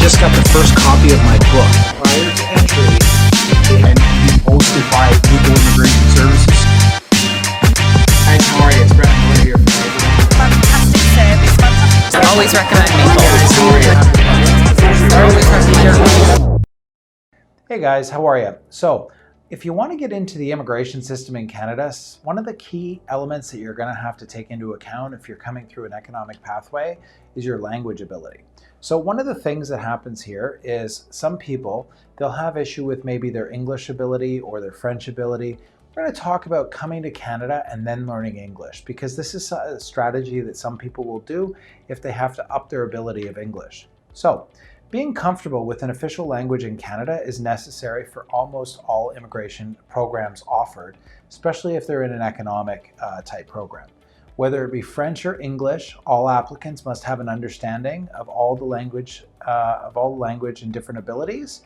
just got the first copy of my book, Prior to Entry, and being hosted by Legal Immigration Services. Guys, how are you? It's Brett Miller here from Immigrating. Fantastic service, fantastic. Always recommend me. Guys, how are you? Always recommend. Hey guys, how are you? So, if you want to get into the immigration system in Canada, one of the key elements that you're going to have to take into account if you're coming through an economic pathway is your language ability. So one of the things that happens here is some people, they'll have issue with maybe their English ability or their French ability. We're going to talk about coming to Canada and then learning English, because this is a strategy that some people will do if they have to up their ability of English. So, being comfortable with an official language in Canada is necessary for almost all immigration programs offered, especially if they're in an economic type program. Whether it be French or English, all applicants must have an understanding of all the language and different abilities.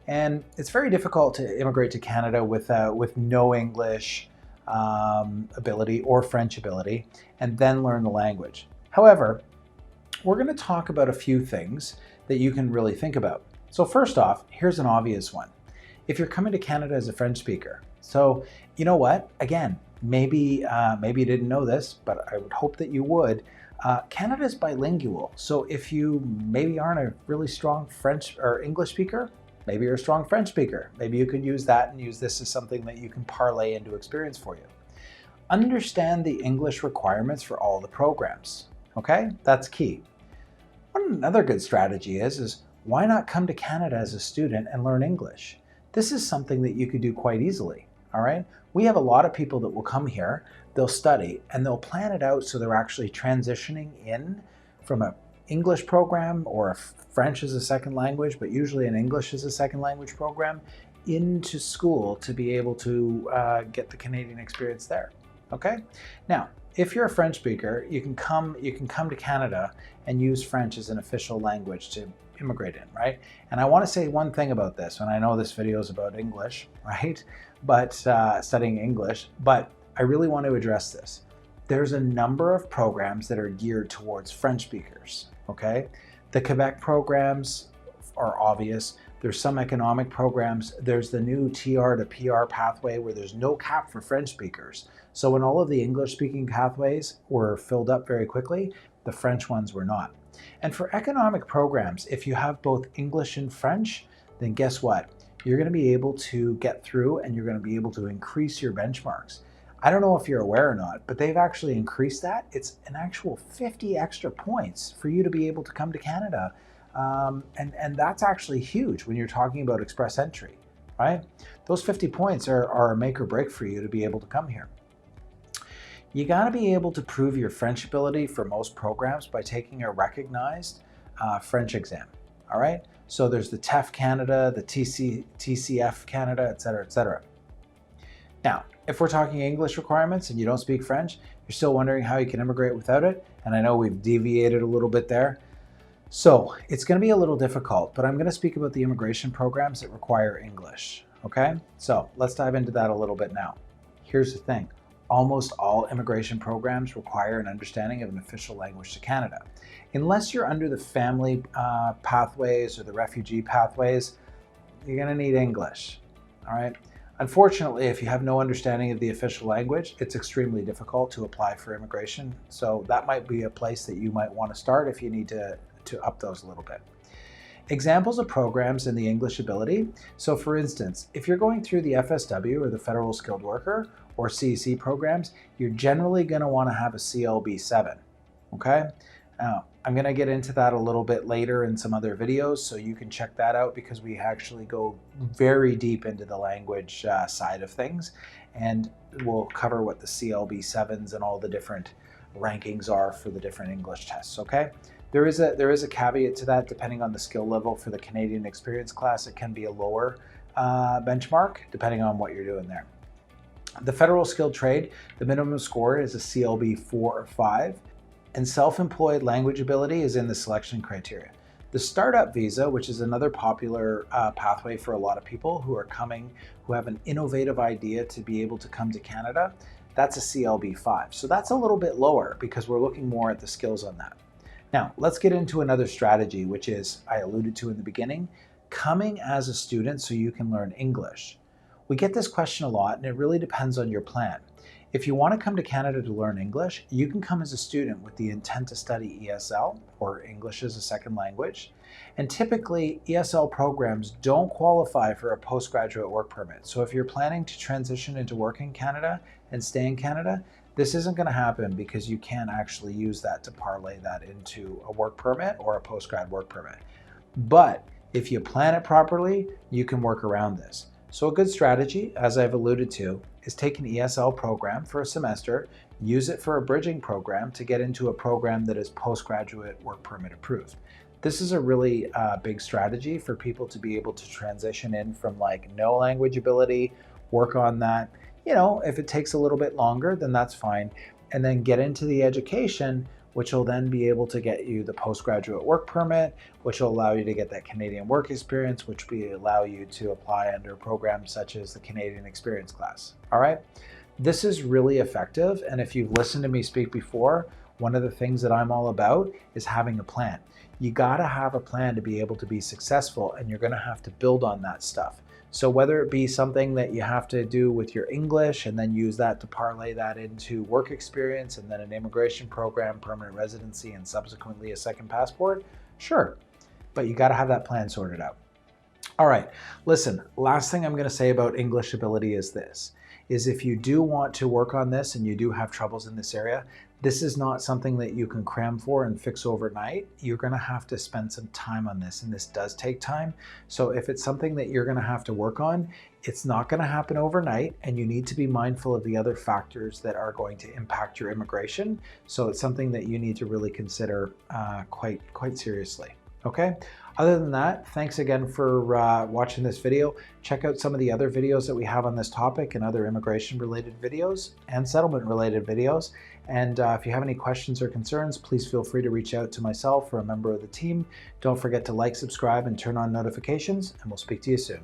And it's very difficult to immigrate to Canada with no English ability or French ability and then learn the language. However, we're going to talk about a few things that you can really think about. So first off, here's an obvious one. If you're coming to Canada as a French speaker, so you know what? Again, maybe you didn't know this, but I would hope that you would. Canada is bilingual, so if you maybe aren't a really strong French or English speaker, maybe you're a strong French speaker. Maybe you could use that and use this as something that you can parlay into experience for you. Understand the English requirements for all the programs. Okay, that's key. Another good strategy is why not come to Canada as a student and learn English? This is something that you could do quite easily, all right? We have a lot of people that will come here, they'll study, and they'll plan it out so they're actually transitioning in from an English program or a French as a second language, but usually an English as a second language program, into school to be able to get the Canadian experience there, okay? Now, if you're a French speaker, you can come to Canada and use French as an official language to immigrate in, right? And I want to say one thing about this, and I know this video is about English, right? But studying English, but I really want to address this. There's a number of programs that are geared towards French speakers, okay? The Quebec programs are obvious. There's some economic programs. There's the new TR to PR pathway where there's no cap for French speakers. So when all of the English speaking pathways were filled up very quickly, the French ones were not. And for economic programs, if you have both English and French, then guess what? You're going to be able to get through and you're going to be able to increase your benchmarks. I don't know if you're aware or not, but they've actually increased that. It's an actual 50 extra points for you to be able to come to Canada. And that's actually huge when you're talking about express entry, right? Those 50 points are a make or break for you to be able to come here. You got to be able to prove your French ability for most programs by taking a recognized French exam, all right? So there's the TEF Canada, the TCF Canada, et cetera, et cetera. Now, if we're talking English requirements and you don't speak French, you're still wondering how you can immigrate without it, and I know we've deviated a little bit there. So it's going to be a little difficult, but I'm going to speak about the immigration programs that require English, okay? So let's dive into that a little bit now. Here's the thing. Almost all immigration programs require an understanding of an official language to Canada. Unless you're under the family pathways or the refugee pathways, you're going to need English, all right? Unfortunately, if you have no understanding of the official language, it's extremely difficult to apply for immigration. So that might be a place that you might want to start if you need to up those a little bit. Examples of programs in the English ability. So for instance, if you're going through the FSW or the Federal Skilled Worker or CEC programs, you're generally going to want to have a CLB7, okay? Now, I'm going to get into that a little bit later in some other videos, so you can check that out because we actually go very deep into the language side of things, and we'll cover what the CLB7s and all the different rankings are for the different English tests, okay? There is a caveat to that. Depending on the skill level for the Canadian experience class, it can be a lower benchmark depending on what you're doing there. The federal skilled trade, the minimum score is a CLB 4 or 5, and self-employed language ability is in the selection criteria. The startup visa, which is another popular pathway for a lot of people who are coming, who have an innovative idea to be able to come to Canada, that's a CLB 5. So that's a little bit lower because we're looking more at the skills on that. Now, let's get into another strategy, which is, I alluded to in the beginning, coming as a student so you can learn English. We get this question a lot, and it really depends on your plan. If you want to come to Canada to learn English, you can come as a student with the intent to study ESL, or English as a second language. And typically, ESL programs don't qualify for a postgraduate work permit. So if you're planning to transition into work in Canada and stay in Canada, this isn't going to happen because you can't actually use that to parlay that into a work permit or a postgrad work permit. But if you plan it properly, you can work around this. So a good strategy, as I've alluded to, is take an ESL program for a semester, use it for a bridging program to get into a program that is postgraduate work permit approved. This is a really big strategy for people to be able to transition in from like no language ability, work on that. You know, if it takes a little bit longer, then that's fine. And then get into the education, which will then be able to get you the postgraduate work permit, which will allow you to get that Canadian work experience, which will allow you to apply under programs such as the Canadian Experience class. All right, this is really effective. And if you've listened to me speak before, one of the things that I'm all about is having a plan. You gotta have a plan to be able to be successful, and you're gonna have to build on that stuff. So whether it be something that you have to do with your English and then use that to parlay that into work experience and then an immigration program, permanent residency, and subsequently a second passport, sure, but you got to have that plan sorted out. All right, listen, last thing I'm going to say about English ability is this, is if you do want to work on this and you do have troubles in this area, this is not something that you can cram for and fix overnight. You're going to have to spend some time on this, and this does take time. So if it's something that you're going to have to work on, it's not going to happen overnight, and you need to be mindful of the other factors that are going to impact your immigration. So it's something that you need to really consider quite seriously. Okay. Other than that, thanks again for watching this video. Check out some of the other videos that we have on this topic and other immigration related videos and settlement related videos. And if you have any questions or concerns, please feel free to reach out to myself or a member of the team. Don't forget to like, subscribe, and turn on notifications, and we'll speak to you soon.